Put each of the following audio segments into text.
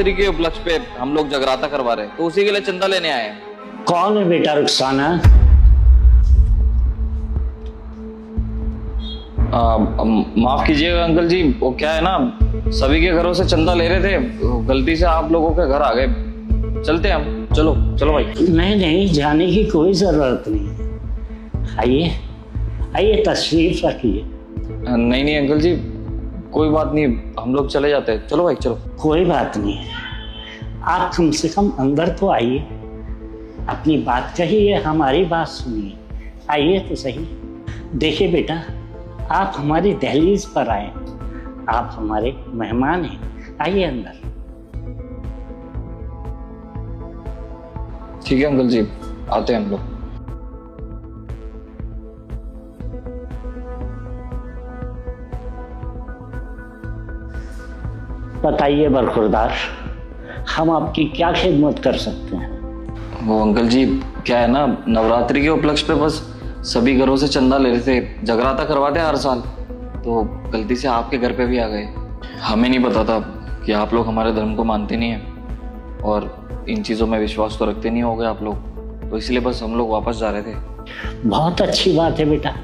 नवरात्रि के उपलक्ष्य पे हम लोग जगराता करवा रहे हैं, तो उसी के लिए चंदा लेने आए हैं। कौन है बेटा रुखसाना? माफ कीजिएगा अंकल जी, वो क्या है ना, सभी के घरों से चंदा ले रहे थे, गलती से आप लोगों के घर आ गए। चलते हैं हम, चलो चलो भाई। नहीं नहीं, जाने की कोई जरूरत नहीं। आइए आइए, तशरीफ रखिए। नहीं नहीं अंकल जी, कोई बात नहीं, हम लोग चले जाते हैं। चलो भाई चलो। कोई बात नहीं, आप कम से कम अंदर तो आइए, अपनी बात कहिए, हमारी बात सुनिए। आइए तो सही। देखिए बेटा, आप हमारी दहलीज पर आए, आप हमारे मेहमान हैं। आइए अंदर। ठीक है अंकल जी, आते हैं हम लोग। बताइए बरखुरदार, हम आपकी क्या खिदमत कर सकते हैं? वो अंकल जी, क्या है ना, नवरात्रि के उपलक्ष्य पे बस सभी घरों से चंदा ले रहे थे, जगराता करवाते हैं हर साल, तो गलती से आपके घर पे भी आ गए। हमें नहीं पता था कि आप लोग हमारे धर्म को मानते नहीं हैं और इन चीज़ों में विश्वास तो रखते नहीं होगे आप लोग, तो इसलिए बस हम लोग वापस जा रहे थे। बहुत अच्छी बात है बेटा,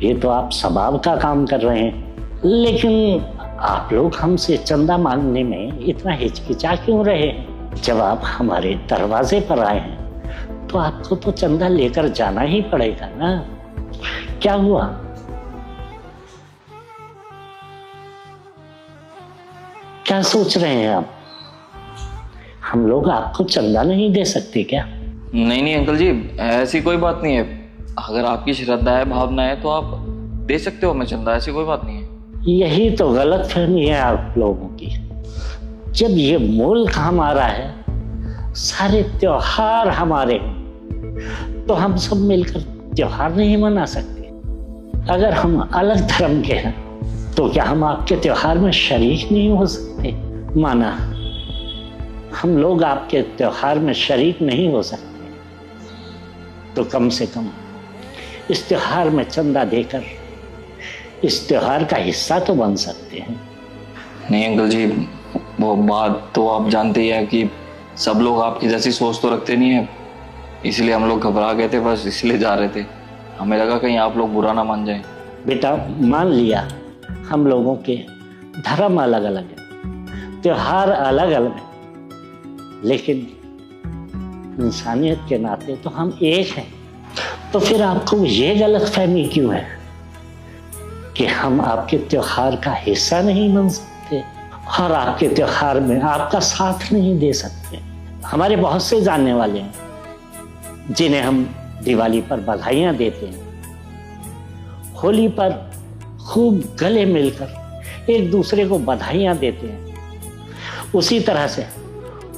ये तो आप सवाब का काम कर रहे हैं, लेकिन आप लोग हमसे चंदा मांगने में इतना हिचकिचा क्यों रहे हैं? जब आप हमारे दरवाजे पर आए हैं तो आपको तो चंदा लेकर जाना ही पड़ेगा ना। क्या हुआ? क्या सोच रहे हैं आप? हम लोग आपको चंदा नहीं दे सकते क्या? नहीं नहीं अंकल जी, ऐसी कोई बात नहीं है। अगर आपकी श्रद्धा है, भावना है, तो आप दे सकते हो हमें चंदा, ऐसी कोई बात नहीं है। यही तो गलतफहमी है आप लोगों की। जब ये मुल्क हमारा है, सारे त्योहार हमारे हैं, तो हम सब मिलकर त्योहार नहीं मना सकते? अगर हम अलग धर्म के हैं तो क्या हम आपके त्योहार में शरीक नहीं हो सकते? माना हम लोग आपके त्योहार में शरीक नहीं हो सकते, तो कम से कम इस त्योहार में चंदा देकर इस त्योहार का हिस्सा तो बन सकते हैं। नहीं अंकल जी, वो बात तो आप जानते ही हैं कि सब लोग आपकी जैसी सोच तो रखते नहीं है, इसलिए हम लोग घबरा गए थे, बस इसलिए जा रहे थे। हमें लगा कहीं आप लोग बुरा ना मान जाएं। बेटा मान लिया, हम लोगों के धर्म अलग अलग है, त्योहार अलग अलग है, लेकिन इंसानियत के नाते तो हम एक हैं। तो फिर आपको ये गलतफहमी क्यों है कि हम आपके त्योहार का हिस्सा नहीं बन सकते और आपके त्योहार में आपका साथ नहीं दे सकते? हमारे बहुत से जानने वाले हैं जिन्हें हम दिवाली पर बधाइयां देते हैं, होली पर खूब गले मिलकर एक दूसरे को बधाइयां देते हैं, उसी तरह से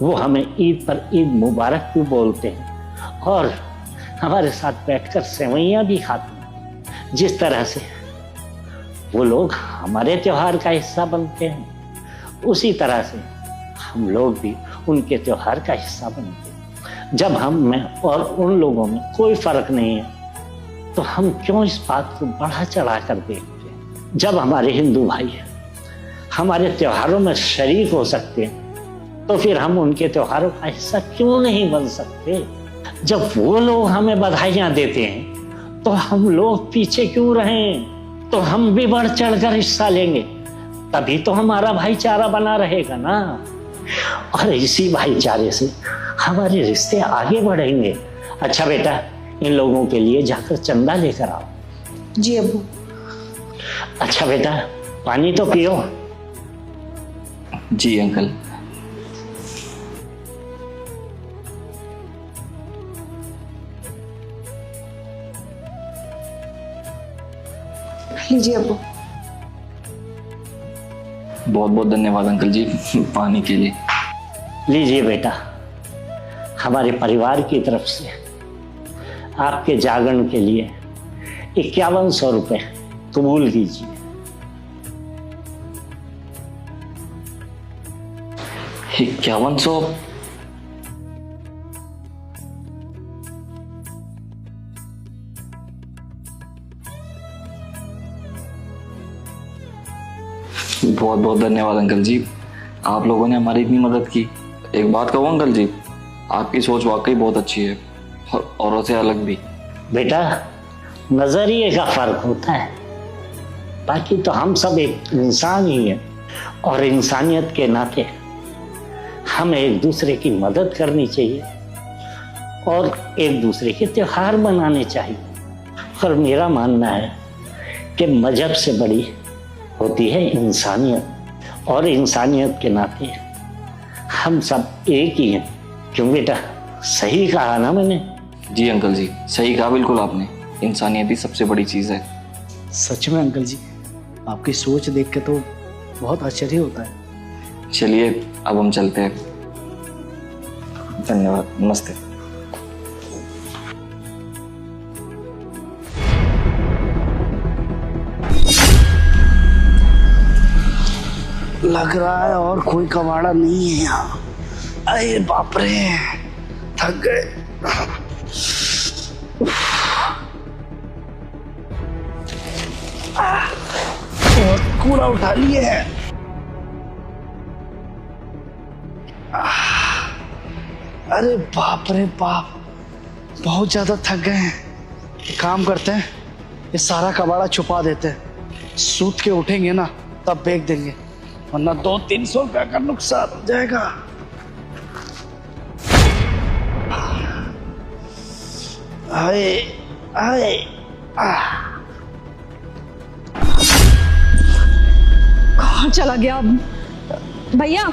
वो हमें ईद पर ईद मुबारक भी बोलते हैं और हमारे साथ बैठकर सेवइयां भी खाते हैं। जिस तरह से वो लोग हमारे त्योहार का हिस्सा बनते हैं, उसी तरह से हम लोग भी उनके त्योहार का हिस्सा बनते हैं। जब हम में और उन लोगों में कोई फर्क नहीं है, तो हम क्यों इस बात को बढ़ा चढ़ा कर देखते हैं? जब हमारे हिंदू भाई हमारे त्योहारों में शरीक हो सकते हैं, तो फिर हम उनके त्योहारों का हिस्सा क्यों नहीं बन सकते? जब वो लोग हमें बधाइयां देते हैं तो हम लोग पीछे क्यों रहें? तो हम भी बढ़ चढ़कर हिस्सा लेंगे, तभी तो हमारा भाईचारा बना रहेगा ना, और इसी भाईचारे से हमारे रिश्ते आगे बढ़ेंगे। अच्छा बेटा, इन लोगों के लिए जाकर चंदा लेकर आओ। जी अब्बू। अच्छा बेटा, पानी तो पियो। जी अंकल। लीजिए अब्बू। बहुत बहुत धन्यवाद अंकल जी पानी के लिए। लीजिए बेटा, हमारे परिवार की तरफ से आपके जागरण के लिए 5100 रुपये कबूल कीजिए। 5100? बहुत बहुत धन्यवाद अंकल जी, आप लोगों ने हमारी इतनी मदद की। एक बात कहूँ अंकल जी, आपकी सोच वाकई बहुत अच्छी है, और औरों से अलग भी। बेटा, नजरिए का फर्क होता है, बाकी तो हम सब एक इंसान ही हैं, और इंसानियत के नाते हमें एक दूसरे की मदद करनी चाहिए और एक दूसरे के त्योहार मनाने चाहिए। और मेरा मानना है कि मजहब से बड़ी होती है इंसानियत, और इंसानियत के नाते हम सब एक ही हैं। क्यों बेटा, सही कहा ना मैंने? जी अंकल जी, सही कहा बिल्कुल आपने। इंसानियत ही सबसे बड़ी चीज़ है। सच में अंकल जी, आपकी सोच देख के तो बहुत आश्चर्य होता है। चलिए अब हम चलते हैं। धन्यवाद, नमस्ते। लग रहा है और कोई कबाड़ा नहीं है यहाँ। अरे बाप रे, थक गए। बहुत कूड़ा उठा लिए हैं। अरे बाप रे बाप, बहुत ज्यादा थक गए हैं। एक काम करते हैं, ये सारा कबाड़ा छुपा देते हैं, सूत के उठेंगे ना तब बेच देंगे, वरना 200-300 रुपया का नुकसान हो जाएगा। आए आए कहाँ चला गया? भैया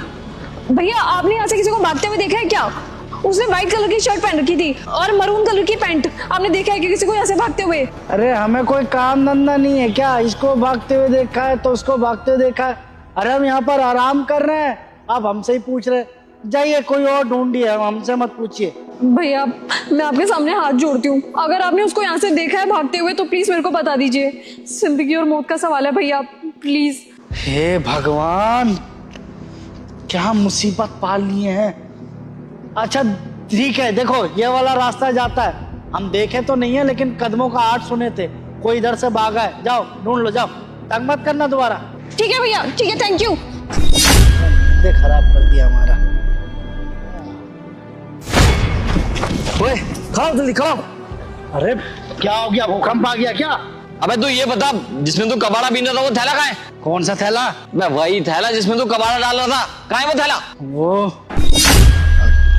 भैया, आपने यहाँ से किसी को भागते हुए देखा है क्या? उसने व्हाइट कलर की शर्ट पहन रखी थी और मरून कलर की पैंट। आपने देखा है कि किसी को यहाँ से भागते हुए? अरे हमें कोई काम धंधा नहीं है क्या? इसको भागते हुए देखा है तो उसको भागते हुए देखा है। अरे हम यहाँ पर आराम कर रहे हैं, आप हमसे ही पूछ रहे। जाइए कोई और ढूंढिए, हमसे मत पूछिए। भैया, मैं आपके सामने हाथ जोड़ती हूँ, अगर आपने उसको यहाँ से देखा है भागते हुए तो प्लीज मेरे को बता दीजिए। जिंदगी और मौत का सवाल है भैया, प्लीज। हे भगवान, क्या मुसीबत पाल लिए हैं। अच्छा ठीक है, देखो ये वाला रास्ता जाता है, हम देखे तो नहीं है लेकिन कदमों का आठ सुने थे, कोई इधर से भागा है। जाओ ढूंढ लो, जाओ, तंग मत करना दोबारा। ठीक है भैया, ठीक है, थैंक यू। खराब कर दिया हमारा। ओए खाओ, जल्दी खाओ। अरे क्या हो गया, भूकंप आ गया क्या? अबे तू ये बता, जिसमें तू कबाड़ा बीन रहा था वो थैला कहाँ है? कौन सा थैला? मैं वही थैला जिसमें तू कबाड़ा डाल रहा था, कहाँ है वो थैला? वो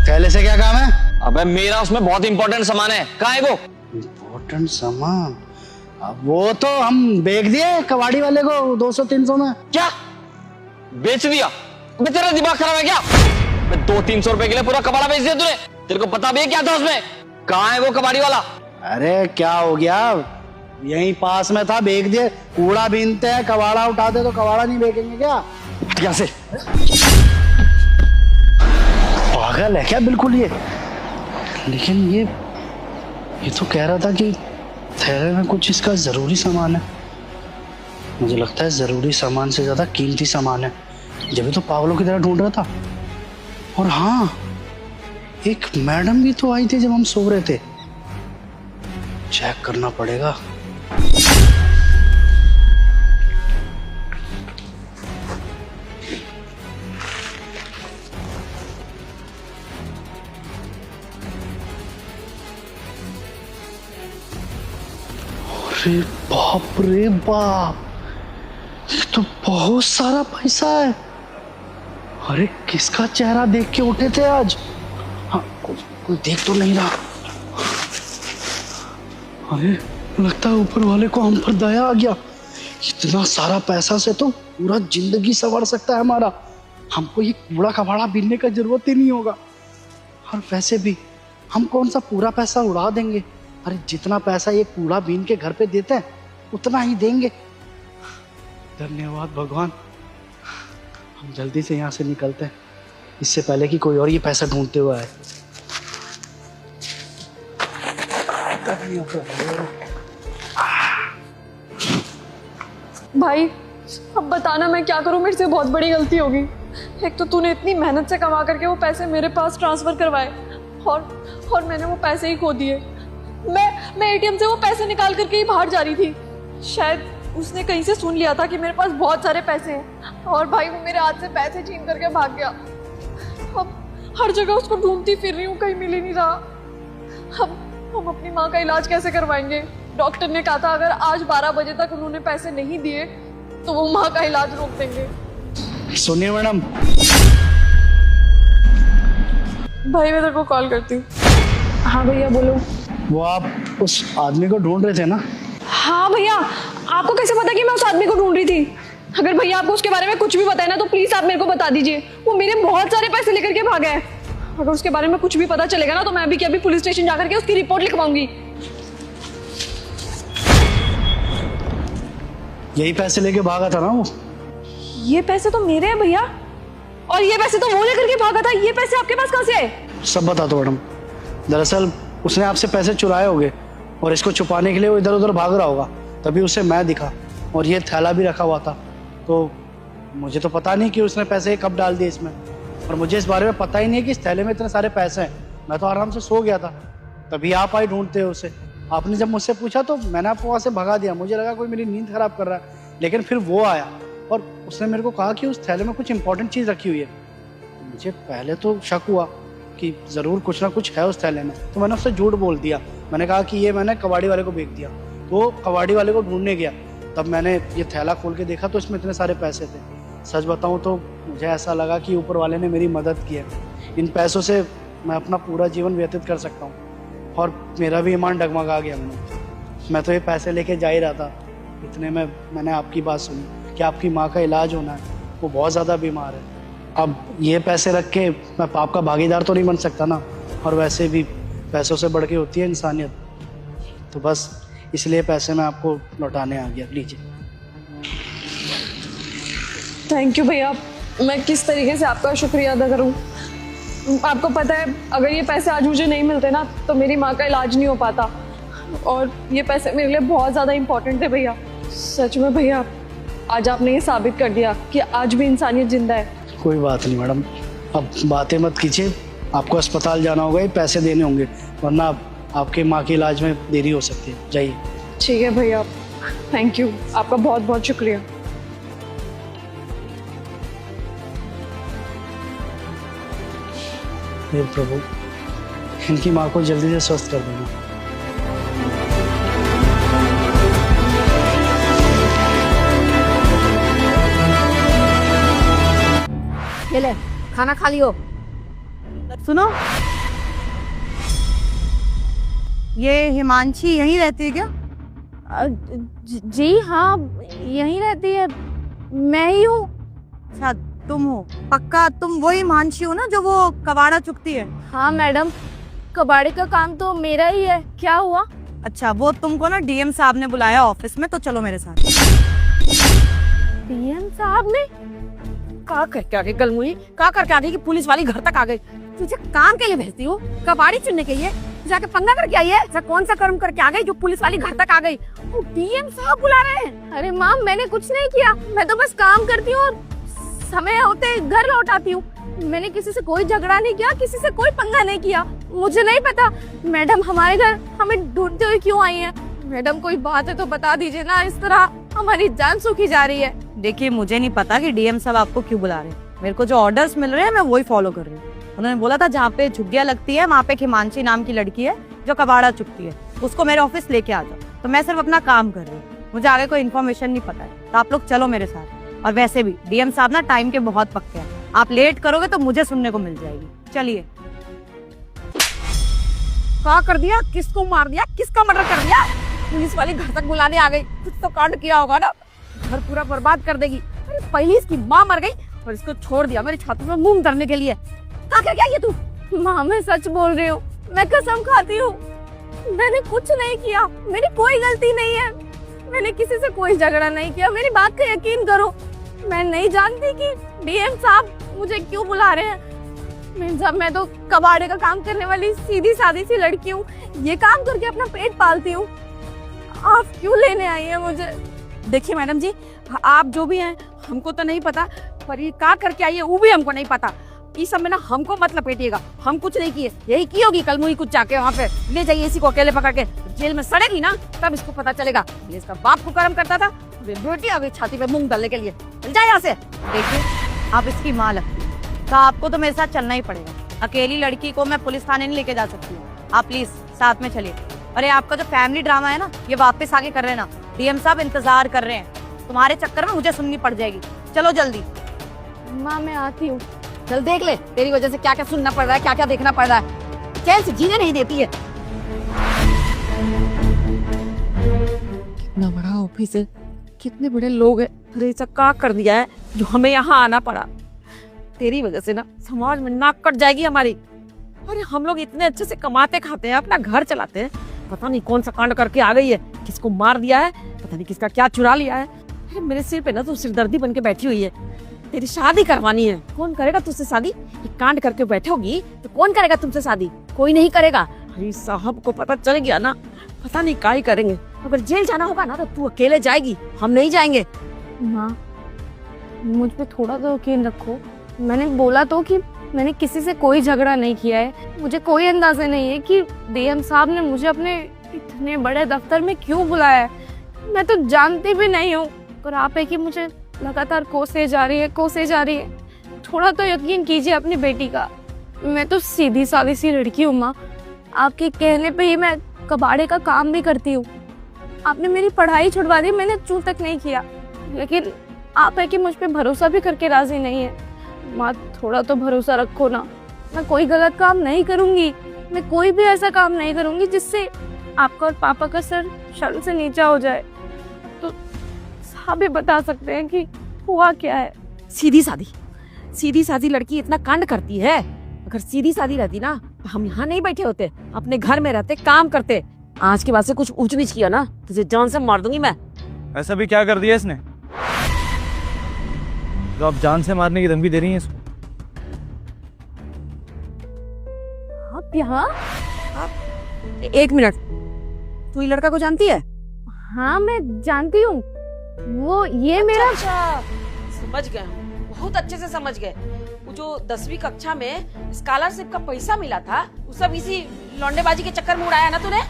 थैले से क्या काम है? अबे मेरा उसमें बहुत इंपॉर्टेंट सामान है, कहाँ है वो? इम्पोर्टेंट सामान? अब वो तो हम बेच दिए कबाड़ी वाले को 200-300 में। क्या बेच दिया? अबे तेरा दिमाग खराब है क्या? 200-300 रुपए के लिए पूरा कबाड़ा बेच दिया तूने? तेरे को पता भी है क्या था उसमें? कहाँ है वो कबाड़ी वाला? अरे क्या हो गया, यहीं पास में था, बेच दिए। कूड़ा बीनते हैं, कबाड़ा उठाते तो कबाड़ा नहीं बेचेंगे क्या? यहाँ से पागल है क्या बिल्कुल ये? लेकिन ये तो कह रहा था कि थैले में कुछ इसका जरूरी सामान है। मुझे लगता है जरूरी सामान से ज्यादा कीमती सामान है, जब तो पागलों की तरह ढूंढ रहा था। और हाँ, एक मैडम भी तो आई थी जब हम सो रहे थे, चेक करना पड़ेगा। अरे बाप रे बाप, ये तो बहुत सारा पैसा है। अरे किसका चेहरा देख के उठे थे आज? हाँ, कोई देख तो नहीं रहा। अरे लगता है ऊपर वाले को हम पर दया आ गया। इतना सारा पैसा से तो पूरा जिंदगी संवर सकता है हमारा। हमको ये कूड़ा कबाड़ा बीनने का जरूरत ही नहीं होगा। और वैसे भी हम कौन सा पूरा पैसा उड़ा देंगे? अरे जितना पैसा ये कूड़ा बीन के घर पे देते हैं उतना ही देंगे। धन्यवाद भगवान, हम जल्दी से यहाँ से निकलते हैं, इससे पहले कि कोई और ये पैसा ढूंढते हुए आए। भाई अब बताना मैं क्या करूं, मेरे से बहुत बड़ी गलती होगी। एक तो तूने इतनी मेहनत से कमा करके वो पैसे मेरे पास ट्रांसफर करवाए, और मैंने वो पैसे ही खो दिए। मैं एटीएम से वो पैसे निकाल करके ही बाहर जा रही थी। उसने कहीं से सुन लिया था कि मेरे पास बहुत सारे पैसे हैं और भाई वो मेरे हाथ से पैसे छीन करके भाग गया। अब हर जगह उसको ढूंढती फिर रही हूँ, कहीं मिल ही नहीं रहा। अब हम अपनी माँ का इलाज कैसे करवाएंगे? डॉक्टर ने कहा था अगर आज 12 बजे तक उन्होंने पैसे नहीं दिए तो वो माँ का इलाज रोक देंगे। सुनिए मैडम, भाई मैं तेरे को कॉल करती हूँ। हाँ भैया बोलो। वो आप उस आदमी को ढूंढ रहे थे ना? हाँ भैया, आपको कैसे पता कि मैं उस आदमी को ढूंढ रही थी? अगर भैया आपको उसके बारे में कुछ भी पता है ना तो प्लीज आप मेरे को बता दीजिए। वो मेरे बहुत सारे पैसे लेकर के भागा है। अगर उसके बारे में कुछ भी पता चलेगा ना तो मैं अभी के अभी पुलिस स्टेशन जाकर के उसकी रिपोर्ट लिखवाऊंगी। यही पैसे लेके भागा था ना वो? ये पैसे तो मेरे हैं भैया, और ये पैसे तो वो लेकर के भागा था। ये पैसे आपके पास कहाँ से आए? सब बता दो मैडम। दरअसल उसने आपसे पैसे चुराए होंगे और इसको छुपाने के लिए वो इधर उधर भाग रहा होगा, तभी उसे मैं दिखा और ये थैला भी रखा हुआ था। तो मुझे तो पता नहीं कि उसने पैसे कब डाल दिए इसमें, और मुझे इस बारे में पता ही नहीं कि इस थैले में इतने सारे पैसे हैं। मैं तो आराम से सो गया था, तभी आप आई ढूंढते हो उसे। आपने जब मुझसे पूछा तो मैंने आपको वहाँ से भगा दिया। मुझे लगा कोई मेरी नींद खराब कर रहा है, लेकिन फिर वो आया और उसने मेरे को कहा कि उस थैले में कुछ इंपॉर्टेंट चीज़ रखी हुई है। मुझे पहले तो शक हुआ कि ज़रूर कुछ ना कुछ है उस थैले में, तो मैंने उससे झूठ बोल दिया। मैंने कहा कि ये मैंने कबाड़ी वाले को बेच दिया। तो कबाड़ी वाले को ढूंढने गया, तब मैंने ये थैला खोल के देखा तो इसमें इतने सारे पैसे थे। सच बताऊं तो मुझे ऐसा लगा कि ऊपर वाले ने मेरी मदद की है। इन पैसों से मैं अपना पूरा जीवन व्यतीत कर सकता हूँ, और मेरा भी ईमान डगमगा गया। मैं तो ये पैसे लेके जा ही रहा था, इतने में मैंने आपकी बात सुनी कि आपकी माँ का इलाज होना है, वो बहुत ज़्यादा बीमार है। अब ये पैसे रख के मैं पाप का भागीदार तो नहीं बन सकता ना, और वैसे भी पैसों से बढ़ के होती है इंसानियत। तो बस इसलिए पैसे मैं आपको लौटाने आ गया। लीजिए। थैंक यू भैया। मैं किस तरीके से आपका शुक्रिया अदा करूं? आपको पता है अगर ये पैसे आज मुझे नहीं मिलते ना तो मेरी माँ का इलाज नहीं हो पाता, और ये पैसे मेरे लिए बहुत ज़्यादा इम्पोर्टेंट थे भैया। सच में भैया, आज आपने ये साबित कर दिया कि आज भी इंसानियत जिंदा है। कोई बात नहीं मैडम, अब बातें मत कीजिए। आपको अस्पताल जाना होगा, ये पैसे देने होंगे, वरना आपके माँ के इलाज में देरी हो सकती है। जाइए। ठीक है भैया, थैंक यू, आपका बहुत बहुत शुक्रिया। हे प्रभु, इनकी माँ को जल्दी से स्वस्थ कर देना। ये ले, खाना खा लियो। सुनो, ये हिमांशी यहीं रहती है क्या? जी हाँ, यहीं रहती है। मैं ही हूँ। अच्छा, तुम हो? पक्का तुम वही हिमांशी हो ना जो वो कबाड़ा चुकती है? हाँ मैडम, कबाड़े का काम तो मेरा ही है। क्या हुआ? अच्छा, वो तुमको ना डीएम साहब ने बुलाया ऑफिस में, तो चलो मेरे साथ। डीएम साहब ने? का करके आ गई कलमुई? का करके आ गई कि पुलिस वाली घर तक आ गई? तुझे काम के लिए भेजती हूँ, कबाड़ी चुनने के लिए? जाके पंगा करके आई है? अच्छा, कौन सा कर्म करके आ गई जो पुलिस वाली घर तक आ गई? वो डीएम साहब बुला रहे हैं। अरे माम, मैंने कुछ नहीं किया। मैं तो बस काम करती हूँ और समय होते घर लौटाती हूँ। मैंने किसी से कोई झगड़ा नहीं किया, किसी से कोई पंगा नहीं किया। मुझे नहीं पता मैडम हमारे घर हमें ढूंढते हुए क्यों आई है। मैडम कोई बात है तो बता दीजिए ना, इस तरह हमारी जान सूखी जा रही है। देखिए, मुझे नहीं पता कि डीएम साहब आपको क्यों बुला रहे हैं। मेरे को जो ऑर्डर्स मिल रहे हैं मैं वही फॉलो कर रही हूँ। उन्होंने बोला था जहाँ पे झुग्गियाँ लगती है वहाँ पे हिमांशी नाम की लड़की है जो कबाड़ा चुकती है, उसको मेरे ऑफिस लेके आ जाओ। तो मैं सिर्फ अपना काम कर रही हूँ, मुझे आगे कोई इन्फॉर्मेशन नहीं पता है। तो आप लोग चलो मेरे साथ। और वैसे भी डीएम साहब ना टाइम के बहुत पक्के हैं, आप लेट करोगे तो मुझे सुनने को मिल जाएगी। चलिए। क्या कर दिया? किसको मार दिया? किसका मर्डर कर दिया? पुलिस वाली घर तक बुलाने आ गई। कुछ तो कांड किया होगा ना, घर पूरा बर्बाद कर देगी। अरे पहले इसकी माँ मर गई और इसको छोड़ दिया मेरी छाती में मूंग धरने के लिए। क्या कर गया ये तू? माँ, मैं सच बोल रही हूँ, मैं कसम खाती हूँ, मैंने कुछ नहीं किया। मेरी कोई गलती नहीं है। मैंने किसी से कोई झगड़ा नहीं किया। मेरी बात का यकीन करो। मैं नहीं जानती कि डीएम साहब मुझे क्यों बुला रहे हैं। मैं तो कबाड़े का काम करने वाली सीधी सादी सी लड़की हूँ। ये काम करके अपना पेट पालती हूँ। आप क्यों लेने आई हैं मुझे? देखिए मैडम जी, आप जो भी हैं हमको तो नहीं पता, पर ये क्या करके आई है वो भी हमको नहीं पता। इस सब में ना हमको मत लपेटिएगा, हम कुछ नहीं किए। यही की होगी कल मुही कुछ जाके वहाँ पे ले जाइए इसी को अकेले पकड़ के जेल में सड़ेगी ना तब इसको पता चलेगा। ये इसका बाप को कर्म करता था, बेटी आ गई छाती पे मूंग डालने के लिए। चल जा यहाँ से। देखिए आप इसकी माँ लगती है तो आपको तो मेरे साथ चलना ही पड़ेगा। अकेली लड़की को मैं पुलिस थाने नहीं लेके जा सकती हूँ, आप प्लीज साथ में चलिए। अरे आपका जो फैमिली ड्रामा है ना ये वापस आगे कर रहे हैं ना, डीएम साहब इंतजार कर रहे हैं। तुम्हारे चक्कर में मुझे सुननी पड़ जाएगी। चलो जल्दी। माँ मैं आती हूँ। चल देख ले, तेरी वजह से क्या क्या सुनना पड़ रहा है, क्या क्या देखना पड़ रहा है। चैन से जीने नहीं देती है। कितना बड़ा ऑफिस है, कितने बड़े लोग हैं। अरे ऐसा क्या कर दिया है जो हमें यहाँ आना पड़ा। तेरी वजह से ना समाज में नाक कट जाएगी हमारी। अरे हम लोग इतने अच्छे से कमाते खाते हैं, अपना घर चलाते हैं, पता नहीं कौन सा कांड करके आ गई है, किसको मार दिया है, पता नहीं किसका क्या चुरा लिया है। अरे मेरे सिर पे ना तू सिरदर्दी बन के बैठी हुई है। तेरी शादी करवानी है, कौन करेगा तुझसे शादी? ये कांड करके बैठे होगी तो कौन करेगा तुमसे शादी? कोई नहीं करेगा। अरे साहब को पता चल गया ना, पता नहीं क्या ही करेंगे। अगर जेल जाना होगा ना तो तू अकेले जाएगी, हम नहीं जाएंगे। माँ मुझ पे थोड़ा तो यकीन रखो। मैंने बोला तो कि मैंने किसी से कोई झगड़ा नहीं किया है। मुझे कोई अंदाजा नहीं है कि डीएम साहब ने मुझे अपने इतने बड़े दफ्तर में क्यों बुलाया है। मैं तो जानती भी नहीं हूँ, पर आप है कि मुझे लगातार कोसे जा रही है। थोड़ा तो यकीन कीजिए अपनी बेटी का। मैं तो सीधी सादी सी लड़की हूँ माँ, आपके कहने पे ही मैं कबाड़े का काम भी करती हूँ। आपने मेरी पढ़ाई छुड़वा दी, मैंने चू तक नहीं किया, लेकिन आप है कि मुझ पे भरोसा भी करके राजी नहीं है। माँ थोड़ा तो भरोसा रखो ना। मैं कोई गलत काम नहीं करूँगी, मैं कोई भी ऐसा काम नहीं करूँगी जिससे आपका और पापा का सर शर्म से नीचा हो जाए। तो साहब भी बता सकते हैं कि हुआ क्या है। सीधी सादी लड़की इतना कांड करती है। अगर सीधी सादी रहती ना तो हम यहाँ नहीं बैठे होते, अपने घर में रहते, काम करते। आज के बाद से कुछ ऊंच नीच किया ना तुझे जान से मार दूंगी मैं। ऐसा भी क्या कर दिया इसने जो आप जान से मारने की धमकी दे रही हैं इसको? आप यहाँ? एक मिनट, तू ये लड़का को जानती है? हाँ मैं जानती हूँ, वो ये मेरा समझ गए, बहुत अच्छे से समझ गए। वो जो 10वीं कक्षा में स्कॉलरशिप का पैसा मिला था वो सब इसी लौंडेबाजी के चक्कर में उड़ाया ना तूने।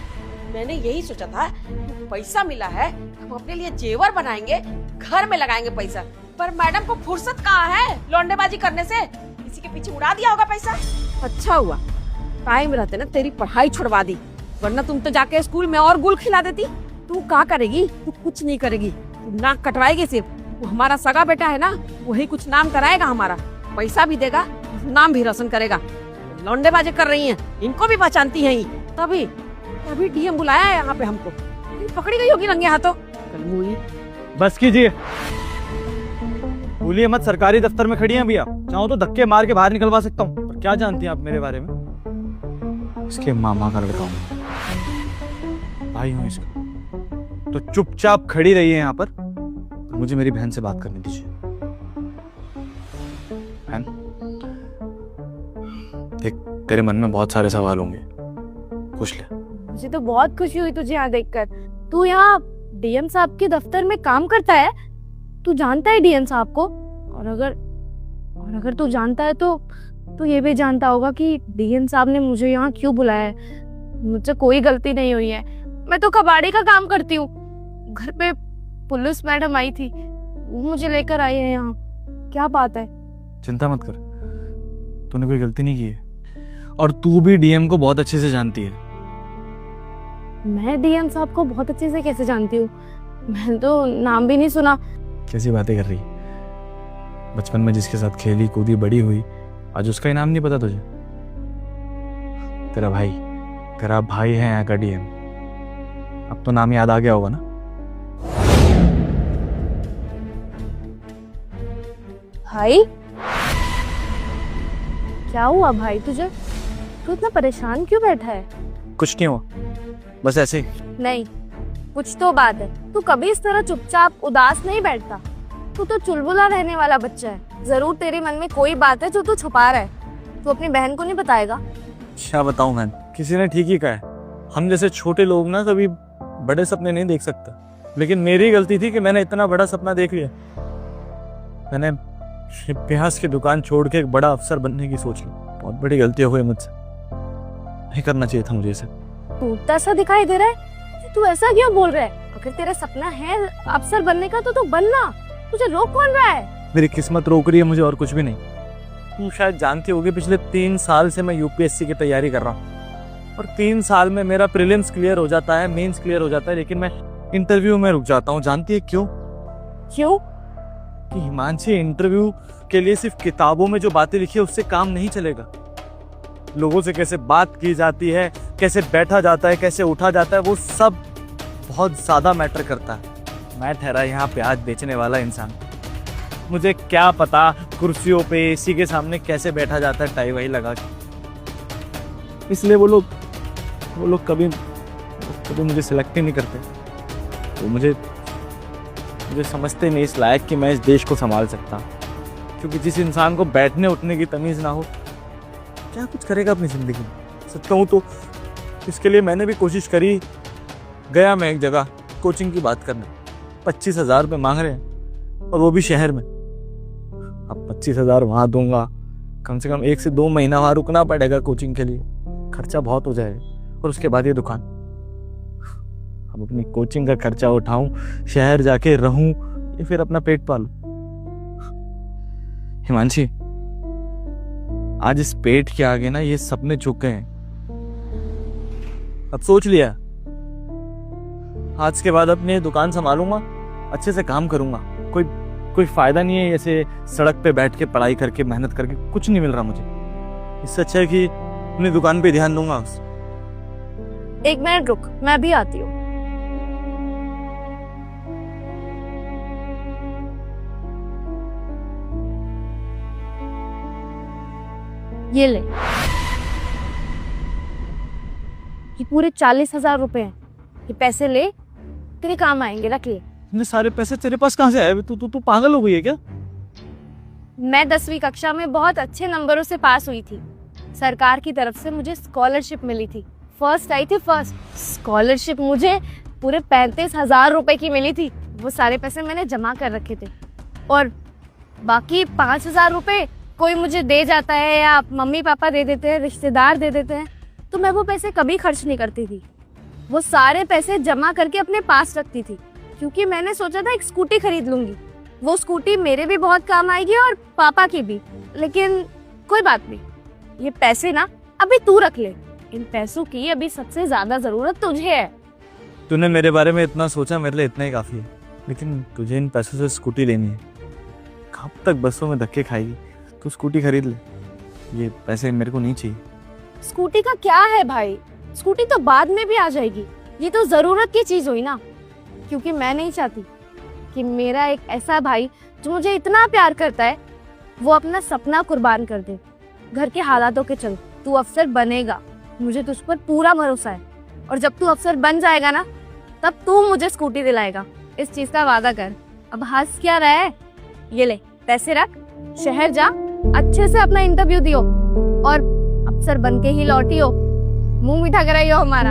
मैंने यही सोचा था कि पैसा मिला है, हम अपने लिए जेवर बनाएंगे, घर में लगाएंगे पैसा। पर मैडम को फुर्सत कहाँ है लौंडेबाजी करने से, किसी के पीछे उड़ा दिया होगा पैसा। अच्छा हुआ टाइम रहते ना तेरी पढ़ाई छुड़वा दी, वरना तुम तो जाके स्कूल में और गुल खिला देती। तू क्या करेगी? तू कुछ नहीं करेगी, तू नाक कटवाएगी सिर्फ। वो हमारा सगा बेटा है ना, वही कुछ नाम कराएगा हमारा, पैसा भी देगा, नाम भी रोशन करेगा। लौंडेबाजी कर रही हैं, इनको भी पहचानती हैं। तभी तभी डीएम बुलाया है यहाँ पे हमको। पकड़ी गई होगी रंगे हाथों। बस कीजिए, भूलिए मत सरकारी दफ्तर में खड़ी हैं अभी आप। चाहो तो धक्के मार के बाहर निकलवा सकता हूँ, पर क्या जानती हैं आप मेरे बारे में? इसके मामा का लड़का हूँ, भाई हूँ इसका। तो चुपचाप खड़ी रही है यहाँ पर, मुझे मेरी बहन से बात करने दीजिए। बहन देख, तेरे मन में बहुत सारे सवाल होंगे, पूछ ले। मुझे तो बहुत खुशी हुई तुझे यहाँ देखकर। तू यहाँ डीएम साहब के दफ्तर में काम करता है? तू जानता है डीएम साहब को? और अगर तू जानता है तो तू ये भी जानता होगा कि डीएम साहब ने मुझे यहाँ क्यों बुलाया है। मुझसे कोई गलती नहीं हुई है, मैं तो कबाड़ी का काम करती हूँ। घर पे पुलिस मैडम आई थी, वो मुझे लेकर आई है यहाँ। क्या बात है? चिंता मत कर, तूने कोई गलती नहीं की है, और तू भी डीएम को बहुत अच्छे से जानती है। मैं डीएम साहब को बहुत अच्छे से कैसे जानती हूँ? मैंने तो नाम भी नहीं सुना। कैसी बातें कर रही? बचपन में जिसके साथ खेली कूदी बड़ी हुई, आज उसका ही नाम नहीं पता तुझे? तेरा भाई है यहाँ का डीएम। अब तो नाम याद आ गया होगा ना? भाई? क्या हुआ भाई तुझे? तू इतना परेशान क्यों बैठा है? कुछ नहीं हुआ, बस ऐसे ही। नहीं, कुछ तो बात है। तू कभी इस तरह चुपचाप उदास नहीं बैठता। तू तो चुलबुला रहने वाला बच्चा है। जरूर तेरे मन में कोई बात है जो तू छुपा रहा है। तू अपनी बहन को नहीं बताएगा? क्या बताऊं मैं, किसी ने ठीक ही कहा है, हम जैसे छोटे लोग ना कभी बड़े सपने नहीं देख सकता। लेकिन मेरी गलती थी कि मैंने इतना बड़ा सपना देख लिया। मैंने इतिहास की दुकान छोड़ के एक बड़ा अफसर बनने की सोच ली। बहुत बड़ी गलती हो गई मुझसे, नहीं करना चाहिए था मुझे इसे। टूटता सा दिखाई दे रहा है। तू ऐसा क्यों बोल रहा है? अगर तेरा सपना है अफसर बनने का तो तू बनना, तुझे रोक कौन रहा है? मेरी किस्मत रोक रही है मुझे, और कुछ भी नहीं। तुम शायद जानती होगी पिछले 3 साल से मैं यूपीएससी की तैयारी कर रहा हूँ, और 3 साल में मेरा प्रीलिम्स क्लियर हो जाता है, मेंस क्लियर हो जाता है, लेकिन मैं इंटरव्यू में रुक जाता हूँ। जानती है क्यों? क्यों? कि हिमांशी, इंटरव्यू के लिए सिर्फ किताबों में जो बातें लिखी है उससे काम नहीं चलेगा। लोगों से कैसे बात की जाती है, कैसे बैठा जाता है, कैसे उठा जाता है, वो सब बहुत ज्यादा मैटर करता है। मैं ठहरा यहाँ प्याज बेचने वाला इंसान, मुझे क्या पता कुर्सियों पे एसी के सामने कैसे बैठा जाता है टाई वाई लगा के। इसलिए वो लोग कभी मुझे सिलेक्ट ही नहीं करते। वो मुझे समझते नहीं इस लायक कि मैं इस देश को संभाल सकता, क्योंकि जिस इंसान को बैठने उठने की तमीज़ ना हो, क्या कुछ करेगा अपनी ज़िंदगी में? सच कहूँ तो इसके लिए मैंने भी कोशिश करी। गया मैं एक जगह कोचिंग की बात करने, 25,000 रुपये मांग रहे हैं, और वो भी शहर में। अब 25,000 वहाँ दूंगा, कम से कम 1 से 2 महीना वहाँ रुकना पड़ेगा कोचिंग के लिए, खर्चा बहुत हो जाएगा। और उसके बाद ये दुकान, अब अपनी कोचिंग का खर्चा उठाऊं, शहर जाके रहूं, या फिर अपना पेट पालूं? हिमांशी, आज इस पेट के आगे ना ये सपने झुक गए हैं। अब सोच लिया, आज के बाद अपनी दुकान संभालूंगा, अच्छे से काम करूंगा। कोई फायदा नहीं है ऐसे सड़क पे बैठ के पढ़ाई करके, मेहनत करके, कुछ नहीं मिल रहा मुझे। इससे अच्छा है कि अपनी दुकान पे ध्यान दूंगा। 1 मिनट रुक, मैं भी आती हूँ। ये ले, ये पूरे 40,000 रुपए हैं। ये पैसे ले, तेरे काम आएंगे, रख ले। इतने सारे पैसे तेरे पास कहाँ से आए? तू पागल हो गई है क्या? मैं 10वीं कक्षा में बहुत अच्छे नंबरों से पास हुई थी। सरकार की तरफ से मुझे स्कॉलरशिप मिली थी, फर्स्ट आई थी, फर्स्ट। स्कॉलरशिप मुझे पूरे 35,000 रुपए की मिली थी। वो सारे पैसे मैंने जमा कर रखे थे, और बाकी 5,000 रुपए कोई मुझे दे जाता है, या मम्मी पापा दे देते हैं, रिश्तेदार दे देते हैं, तो मैं वो पैसे कभी खर्च नहीं करती थी। वो सारे पैसे जमा करके अपने पास रखती थी, क्योंकि मैंने सोचा था एक स्कूटी खरीद लूंगी। वो स्कूटी मेरे भी बहुत काम आएगी और पापा की भी। लेकिन कोई बात नहीं, ये पैसे ना अभी तू रख ले। इन पैसों की अभी सबसे ज्यादा जरूरत तुझे है। तूने मेरे बारे में इतना सोचा, मेरे लिए इतना ही काफी है। लेकिन तुझे इन पैसों से स्कूटी लेनी है, कब तक बसों में धक्के खाएगी? तू स्कूटी खरीद ले, ये पैसे मेरे को नहीं चाहिए। स्कूटी का क्या है भाई, स्कूटी तो बाद में भी आ जाएगी। ये तो जरूरत की चीज हुई ना, क्योंकि मैं नहीं चाहती कि मेरा एक ऐसा भाई जो मुझे इतना प्यार करता है, वो अपना सपना कुर्बान कर दे घर के हालातों के चलते। तू अफसर बनेगा, मुझे तुझ पर पूरा भरोसा है। और जब तू अफसर बन जाएगा ना, तब तू मुझे स्कूटी दिलाएगा। इस चीज का वादा कर। अब हंस क्या रहा है? ये ले पैसे रख, शहर जा, अच्छे से अपना इंटरव्यू दियो, और अफसर बन के ही लौटियो, मुंह मीठा कराइयो हमारा।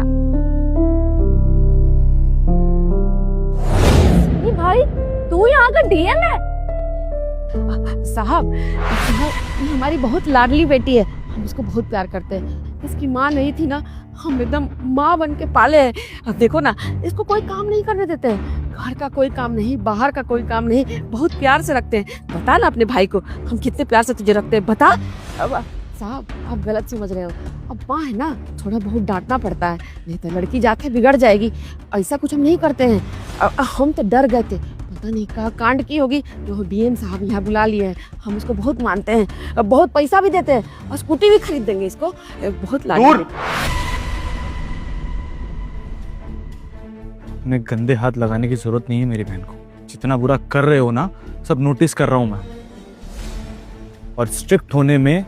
ये भाई, तू यहाँ का डीएम है? साहब, ये हमारी बहुत लाडली बेटी है, हम इसको बहुत प्यार करते हैं। इसकी माँ नहीं थी ना, हम एकदम माँ बन के पाले हैं। अब देखो ना, इसको कोई काम नहीं करने देते हैं, घर का कोई काम नहीं, बाहर का कोई काम नहीं, बहुत प्यार से रखते हैं। बता ना अपने भाई को हम कितने प्यार से तुझे रखते हैं, बता। अब साहब, आप गलत समझ रहे हो। अब माँ है ना, थोड़ा बहुत डांटना पड़ता है, नहीं तो लड़की जाके बिगड़ जाएगी। ऐसा कुछ हम नहीं करते हैं। हम तो डर गए थे, पता नहीं क्या कांड की होगी, जो डीएम साहब यहाँ बुला लिए हैं। हम इसको बहुत मानते हैं, अब बहुत पैसा भी देते हैं, और स्कूटी भी खरीद देंगे इसको। बहुत लाड। मैं गंदे हाथ लगाने की जरूरत नहीं है मेरी बहन को। जितना बुरा कर रहे हो ना, सब नोटिस कर रहा हूं मैं। और स्ट्रिक्ट होने में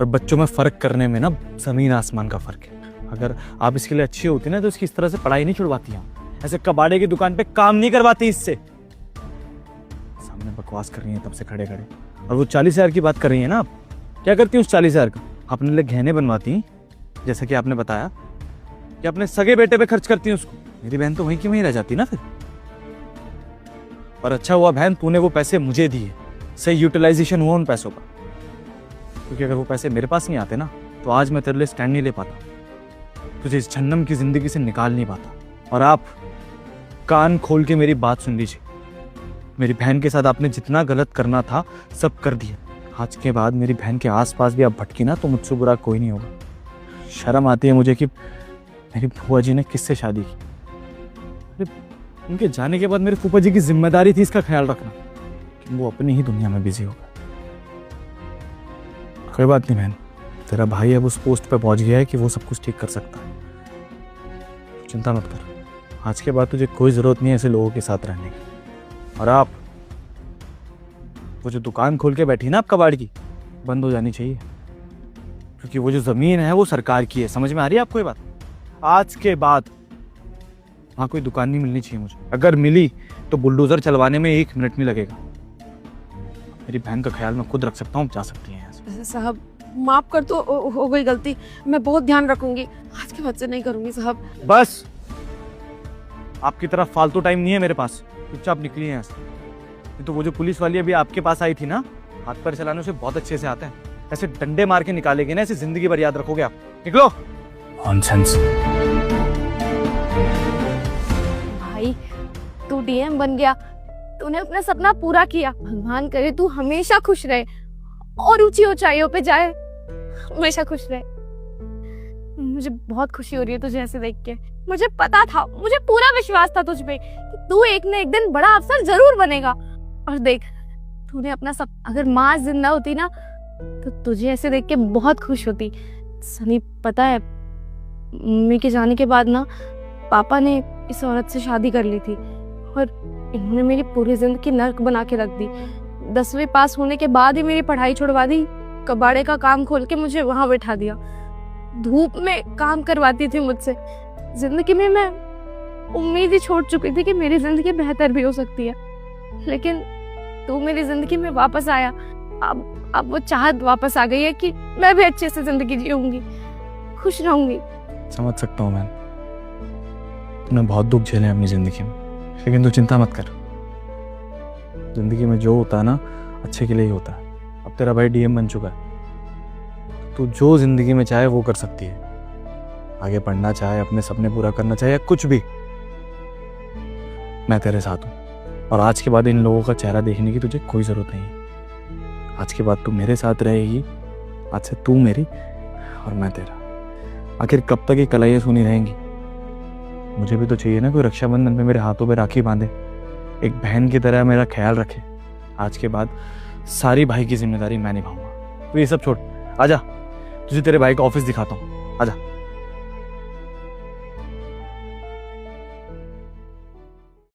और बच्चों में फर्क करने में ना जमीन आसमान का फर्क है। अगर आप इसके लिए अच्छी होती ना, तो इसकी इस तरह से पढ़ाई नहीं छुड़वाती हैं, ऐसे कबाड़े की दुकान पे काम नहीं करवाती इससे। सामने बकवास कर रही है तब से खड़े खड़े। और वो 40,000 की बात कर रही है ना, आप क्या करती हैं उस 40,000 का? अपने लिए गहने बनवाती, जैसा कि आपने बताया, कि अपने सगे बेटे पे खर्च करती हैं उसको। मेरी बहन तो वहीं की वहीं रह जाती ना फिर। और अच्छा हुआ बहन, तूने वो पैसे मुझे दिए, सही यूटिलाइजेशन हुआ उन पैसों का। क्योंकि अगर वो पैसे मेरे पास नहीं आते ना, तो आज मैं तेरे लिए स्टैंड नहीं ले पाता, तुझे इस जहन्नम की जिंदगी से निकाल नहीं पाता। और आप कान खोल के मेरी बात सुन लीजिए। मेरी बहन के साथ आपने जितना गलत करना था सब कर दिया। आज के बाद मेरी बहन के आसपास भी आप भटकी ना तो मुझसे बुरा कोई नहीं होगा। शर्म आती है मुझे कि मेरी फूफा जी ने किससे शादी की। अरे उनके जाने के बाद मेरे फूफा जी की जिम्मेदारी थी इसका ख्याल रखना कि वो अपनी ही दुनिया में बिजी होगा। कोई बात नहीं बहन, तेरा भाई अब उस पोस्ट पे पहुंच गया है कि वो सब कुछ ठीक कर सकता है। चिंता मत कर, आज के बाद तुझे कोई जरूरत नहीं है ऐसे लोगों के साथ रहने की। और आप वो जो दुकान खोल के बैठी ना आप कबाड़ की, बंद हो जानी चाहिए, क्योंकि वो जो जमीन है वो सरकार की है। समझ में आ रही है आपको ये बात? आज के बाद वहां कोई दुकान नहीं मिलनी चाहिए मुझे। अगर मिली तो बुलडोजर चलवाने में 1 मिनट नहीं लगेगा। मेरी बहन का ख्याल मैं खुद रख सकता हूँ, जा सकती हैं यहाँ से। साहब माफ कर दो, हो गई गलती, मैं बहुत ध्यान रखूंगी, आज के बाद से नहीं करूंगी साहब। बस आपकी तरफ फालतू टाइम नहीं है मेरे पास, चुपचाप निकलिए यहाँ से। तो वो जो पुलिस वाली अभी आपके पास आई थी ना, हाथ पैर चलाने से बहुत अच्छे से आते हैं, ऐसे डंडे मार के निकालेंगे ना, ऐसे जिंदगी भर याद रखोगे आप। निकलो। नॉनसेंस। भाई तू डीएम बन गया, तूने अपना सपना पूरा किया। भगवान करे तू हमेशा खुश रहे और ऊंची ऊंचाइयों पे जाए, हमेशा खुश रहे। मुझे बहुत खुशी हो रही है तुझे ऐसे देख के। मुझे पता था, मुझे पूरा विश्वास था तुझ पे कि तू एक न एक दिन बड़ा अफसर जरूर बनेगा। और देख तूने अपना सब, अगर माँ जिंदा होती ना तो तुझे ऐसे देख के बहुत खुश होती। सनी पता है, मम्मी के जाने के बाद ना पापा ने इस औरत से शादी कर ली थी और इन्होंने मेरी पूरी जिंदगी नर्क बना के रख दी। 10वीं पास होने के बाद ही मेरी पढ़ाई छुड़वा दी, कबाड़े का काम खोल के मुझे वहां बैठा दिया, धूप में काम करवाती थी मुझसे। जिंदगी में मैं उम्मीद ही छोड़ चुकी थी कि मेरी जिंदगी बेहतर भी हो सकती है, लेकिन तू मेरी जिंदगी में वापस आया। अब वो चाहत वापस आ गई है कि मैं भी अच्छे से जिंदगी जीऊंगी, खुश रहूंगी। समझ सकता हूँ मैं, तूने बहुत दुख झेले अपनी जिंदगी में, लेकिन तू चिंता मत कर। जिंदगी में जो होता है ना अच्छे के लिए ही होता है। अब तेरा भाई डीएम बन चुका है, तू जो जिंदगी में चाहे वो कर सकती है। आगे पढ़ना चाहे, अपने सपने पूरा करना चाहे या कुछ भी, मैं तेरे साथ हूँ। और आज के बाद इन लोगों का चेहरा देखने की तुझे कोई जरूरत नहीं है। आज के बाद तू मेरे साथ रहेगी, आज से तू मेरी और मैं तेरा। आखिर कब तक ये कलाइयाँ सुनी रहेंगी? मुझे भी तो चाहिए ना कोई रक्षाबंधन में मेरे हाथों पे राखी बांधे, एक बहन की तरह मेरा ख्याल रखे। आज के बाद सारी भाई की जिम्मेदारी मैं निभाऊंगा। तो ये सब छोड़, आजा, तुझे तेरे भाई का ऑफिस दिखाता हूँ, आजा।